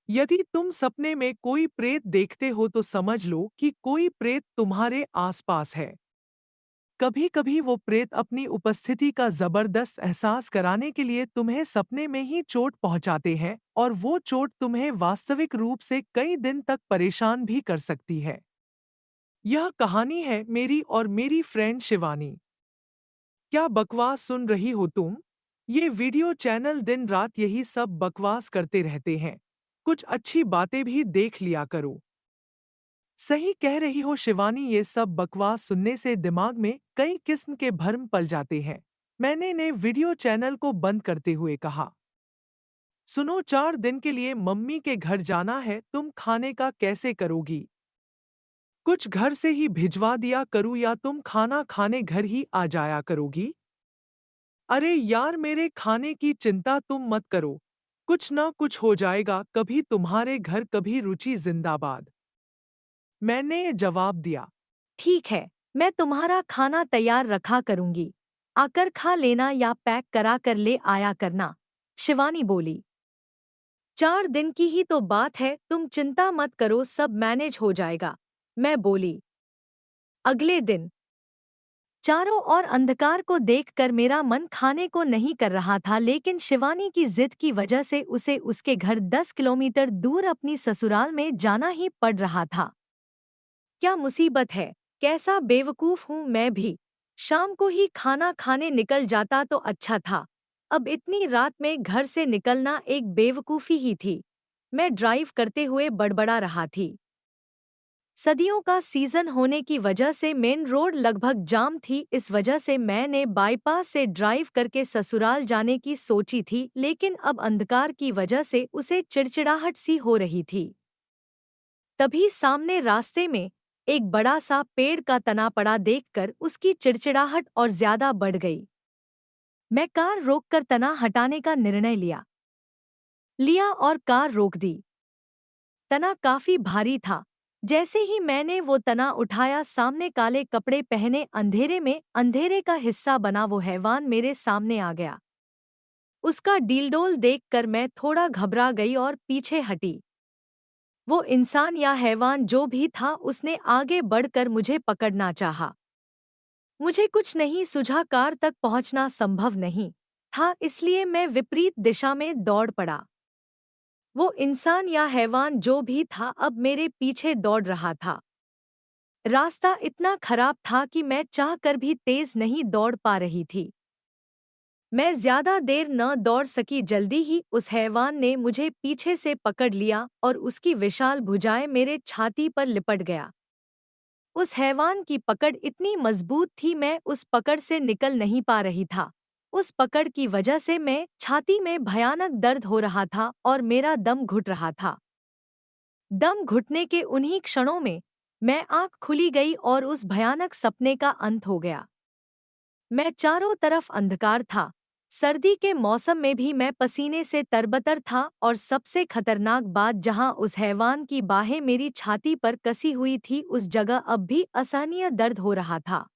यदि तुम सपने में कोई प्रेत देखते हो तो समझ लो कि कोई प्रेत तुम्हारे आसपास है। कभी-कभी वो प्रेत अपनी उपस्थिति का जबरदस्त एहसास कराने के लिए तुम्हें सपने में ही चोट पहुंचाते हैं और वो चोट तुम्हें वास्तविक रूप से कई दिन तक परेशान भी कर सकती है। यह कहानी है मेरी और मेरी फ्रेंड शिवानी। क्या बकवास सुन रही हो तुम? ये वीडियो चैनल दिन रात यही सब बकवास करते रहते हैं। कुछ अच्छी बातें भी देख लिया करो। सही कह रही हो शिवानी, ये सब बकवास सुनने से दिमाग में कई किस्म के भ्रम पल जाते हैं। मैंने ने वीडियो चैनल को बंद करते हुए कहा। सुनो, 4 दिन के लिए मम्मी के घर जाना है, तुम खाने का कैसे करोगी? कुछ घर से ही भिजवा दिया करूँ या तुम खाना खाने घर ही आ जाया करोगी? अरे यार, मेरे खाने की चिंता तुम मत करो। कुछ ना कुछ हो जाएगा, कभी तुम्हारे घर कभी रुचि जिंदाबाद। मैंने जवाब दिया। ठीक है, मैं तुम्हारा खाना तैयार रखा करूंगी। आकर खा लेना या पैक करा कर ले आया करना, शिवानी बोली। 4 दिन की ही तो बात है, तुम चिंता मत करो, सब मैनेज हो जाएगा, मैं बोली। अगले दिन चारों ओर अंधकार को देखकर मेरा मन खाने को नहीं कर रहा था, लेकिन शिवानी की जिद की वजह से उसे उसके घर 10 किलोमीटर दूर अपनी ससुराल में जाना ही पड़ रहा था। क्या मुसीबत है, कैसा बेवकूफ हूँ मैं भी। शाम को ही खाना खाने निकल जाता तो अच्छा था। अब इतनी रात में घर से निकलना एक बेवकूफ़ी ही थी। मैं ड्राइव करते हुए बड़बड़ा रहा थी। सदियों का सीजन होने की वजह से मेन रोड लगभग जाम थी, इस वजह से मैंने बाईपास से ड्राइव करके ससुराल जाने की सोची थी, लेकिन अब अंधकार की वजह से उसे चिड़चिड़ाहट सी हो रही थी। तभी सामने रास्ते में एक बड़ा सा पेड़ का तना पड़ा देखकर उसकी चिड़चिड़ाहट और ज्यादा बढ़ गई। मैं कार रोककर तना हटाने का निर्णय लिया और कार रोक दी। तना काफी भारी था। जैसे ही मैंने वो तना उठाया, सामने काले कपड़े पहने अंधेरे में अंधेरे का हिस्सा बना वो हैवान मेरे सामने आ गया। उसका डीलडोल देखकर मैं थोड़ा घबरा गई और पीछे हटी। वो इंसान या हैवान जो भी था, उसने आगे बढ़कर मुझे पकड़ना चाहा। मुझे कुछ नहीं सूझा, कार तक पहुंचना संभव नहीं था, इसलिए मैं विपरीत दिशा में दौड़ पड़ा। वो इंसान या हैवान जो भी था अब मेरे पीछे दौड़ रहा था। रास्ता इतना खराब था कि मैं चाहकर भी तेज नहीं दौड़ पा रही थी। मैं ज्यादा देर न दौड़ सकी, जल्दी ही उस हैवान ने मुझे पीछे से पकड़ लिया और उसकी विशाल भुजाएं मेरे छाती पर लिपट गया। उस हैवान की पकड़ इतनी मजबूत थी, मैं उस पकड़ से निकल नहीं पा रही था। उस पकड़ की वजह से मैं छाती में भयानक दर्द हो रहा था और मेरा दम घुट रहा था। दम घुटने के उन्हीं क्षणों में मैं आंख खुली गई और उस भयानक सपने का अंत हो गया। मैं चारों तरफ अंधकार था। सर्दी के मौसम में भी मैं पसीने से तरबतर था और सबसे खतरनाक बात, जहां उस हैवान की बाहें मेरी छाती पर कसी हुई थी, उस जगह अब भी असहनीय दर्द हो रहा था।